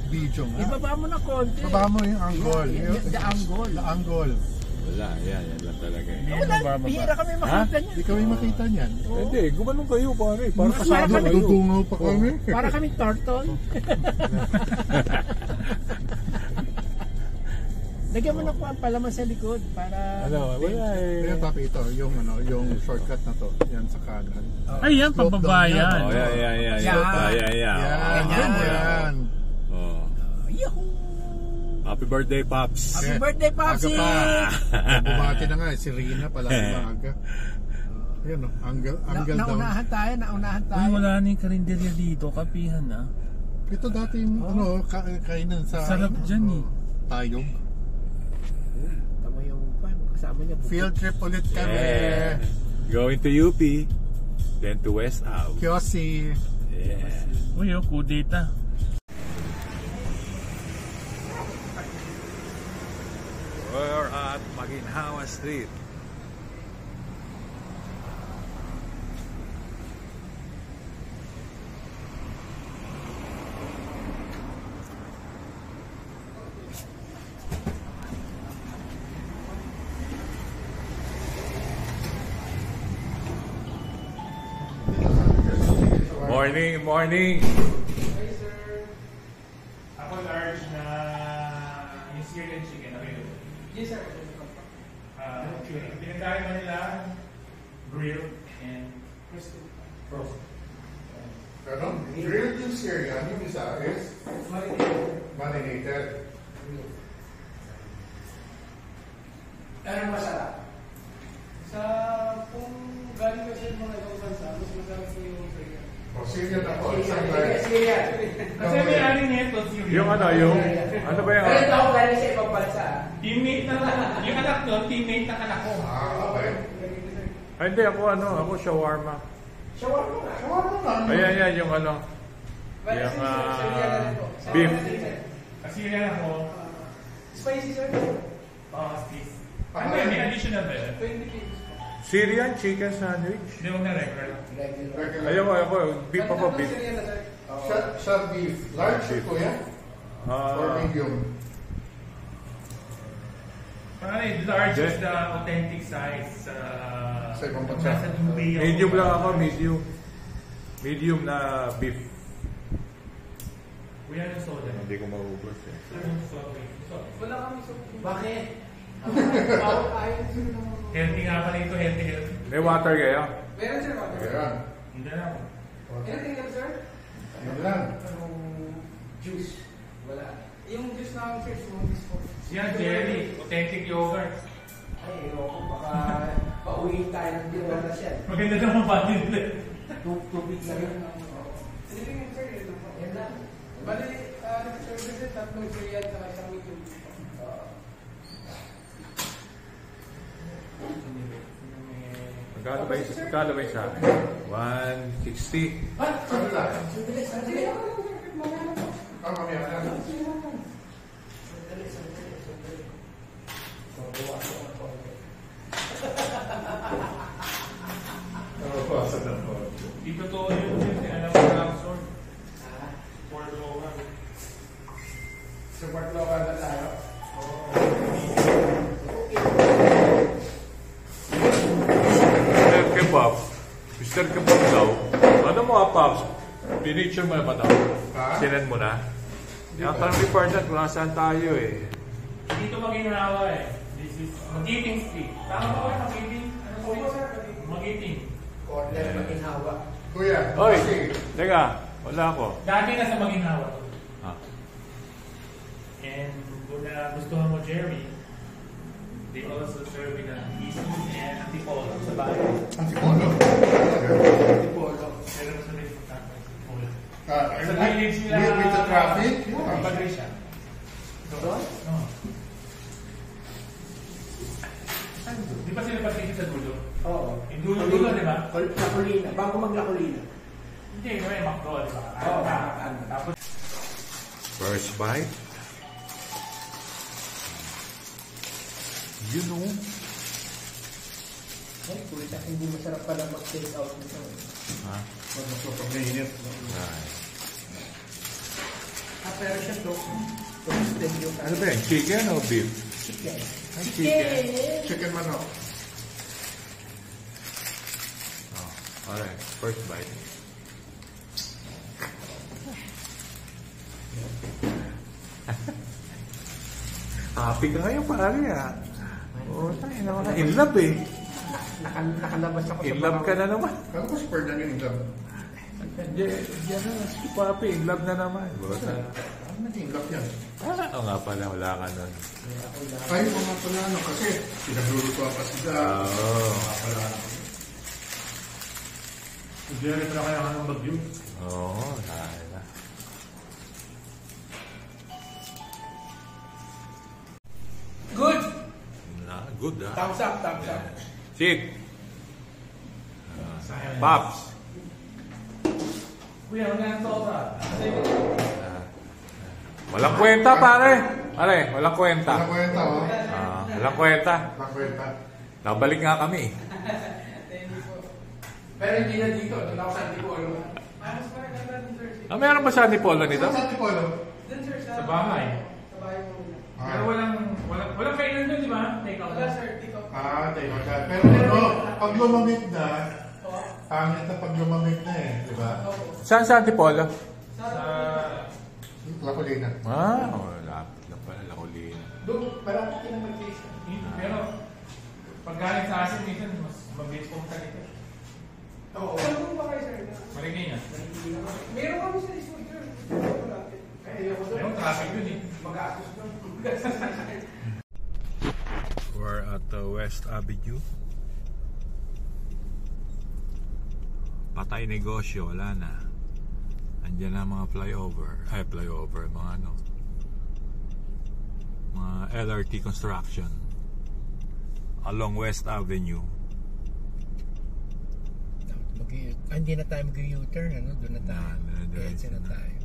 Video nga. Ibaba mo na konti. Ibaba mo yung angle. The angle. The angle. Wala, yan lang talaga. Wala, bihira kami makita niyan. Hindi kami makita niyan. Hindi, gumanon kayo pare. Para kasado kayo. Dudungaw pa kami. Para kami turtle. Lagyan mo na po ang palaman sa likod para... Ano, wala eh. Kaya papi ito, yung shortcut na to, yan sa kanan. Ay, yan, pababa yan. Oh, yan. Yan. Oh. Yahoo! Happy birthday, Pops. Happy birthday, Popsi! Bumati na nga, si Rina pala maaga. Ayan o, angle down. Naunahan tayo. Uy, wala na yung karinderya dito, kapihan na. Ito dati yung kainan sa... Sarap dyan eh. Tayog. Tama yung kasama niya. Field trip ulit kami. Yeah. Going to UP, then to West Ave. Kiosi. Yeah. Uy, kudita. We're at Maginhawa Street. Morning. Hi, sir. Ako large na yung Syrian chicken available. Yes, sir. Pinagkain mo nila grilled and frozen. Ganon? Grilled yung Syrian, yung isa is marinated. Anong masarap? Sa kung galing kasi mga ibang bansa, mas masarap po yung Syrian. O, Syrian ako. Isang like. Kasi may aling neto, Syrian. Yung ano ba yung... Pero ito ako galing sa ibang bansa. Teammate ng yung anak ko, teammate ng anak ko. Okay. Ay, hindi, ako shawarma. Shawarma nga. Shawarma nga. Ayan, yung ano. Yung beef. Kasi yan ako. Spicy, sir? Spicy. Ano yun, may additional ba yun? 20 kilos. Syrian chicken sandwich. Hindi mo na regular. Ayoko. Beef ako, beef. Syrian na, sir? Sa beef. Large ko yan? Or medium? Parang large is the authentic size sa ibang bansa. nasa Dubai. Medium lang ako, medium. Medium na beef. Kuya ng soda. Hindi ko maubos eh. Wala kami sa... Bakit? Bawal ayaw sir ng... Healthy nga pala ito, healthy. May water kayo? Meron, sir, water. Ayan. Hindi na ako. Anything else, sir? Ayan lang. Anong juice? Wala. Yung juice namin, sir, smoothies po. Yan, jelly. Authentic yogurt. Ay, ayoko. Baka pauwiin tayo ng diwana siya. Maganda naman ba din? Tubig na yun. Anything else, sir? Ito po. Yan lang. Bali, services, tatlong Syrian sa isang medium. Magkano ba yung sa akin? 160. Sandali lang. Sandali. Mamaya na. Di totoo yun. Alam mo lang, sir. Support local. Support local na tayo. Mr. Kebab daw. Ano mo Pops? Pinicture mo na ba daw? Sinend mo na? Yung tanong ni Parnat kung nasaan tayo eh. Dito Maginhawa eh. This is Magiting Street. Tama ba kayo Magiting? Ano po yun? Magiting. Corner Maginhawa. Kuya. Hoy! Teka, wala ako. Dati nasa Maginhawa to. Ah. And kung gustuhan mo Jerry, they also serve in East and Antipolo sa bahay. Antipolo. Antipolo. Pero sa may Antipolo. Sa village nila. With the traffic? Patricia. Doon? No. Di ba sila Patricia sa dulo? Oo. Yung dulo, di ba? Lakulina. Bago maglakulina. Hindi, may McDo, di ba? Oo. Tapos First bite. You know. Ay, kulit at hindi masarap pala mag-take out nito. Ha? Pag mainit. Right. pero siya toasted yung Ano ba yan? Chicken o beef? chicken. Ay, chicken. Chicken manok. Oh, alright. First bite. Happy ka ngayon, pare ah. Oo, tayo na in love eh. Nakalabas ako In love ka na naman. Kala ko si Ferdinand yung love. Diyan na, si Papi, in love na naman. Ano naging love yan? Oo nga pala, wala ka nun. Ay, mga pala ano kasi pinagluluto pa sila. Oo. Mga pala. Diyan na kaya ka ng bagyo. Oo, dahil na. Good! Good ah. Thumbs up, thumbs up. Chick. Pops. Kuya, wala nang sosa. Walang kwenta, pare. Pare, walang kwenta. Walang kwenta, oh. Walang kwenta. Walang kwenta. Nabalik nga kami. Pero hindi na dito. Doon ako sa Antipolo. Mas parang ganda din, sir. Meron ba sa Antipolo nito? Saan sa Antipolo? Dun, sir, Sa bahay. Sa bahay mo muna. Pero walang kainan doon, di ba? Take out. Wala, sir. Dito. Tayo ka. Pero ano, pag lumamig na, pangit na pag lumamig na eh, di ba? Saan sa Antipolo? Sa... La Colina. Lapit lang pala, Lacolina. Doon, parang kinamag-case. Pero, pag galing sa asin, minsan mas mabilis pumunta dito. Oo. Saan ba kayo, sir? Marigay niya. Meron kami sa school, sir. Kaya ako doon. Mayroong traffic dun eh. Mag-aakos doon. We're at West Avenue. Patay negosyo, wala na. Andiyan na mga flyover, mga ano, mga LRT construction along West Avenue. Hindi na tayo mag-U-turn, ano? Doon na tayo. Diretso na tayo.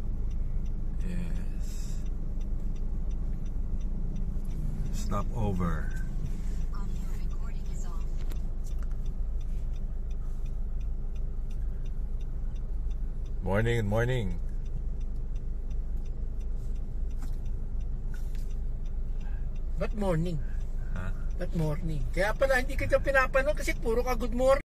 Yes. Stop over. Audio recording is off. Morning. Ba't morning? Ha? Ba't morning? Kaya pala hindi kita pinapanood kasi puro ka good morning.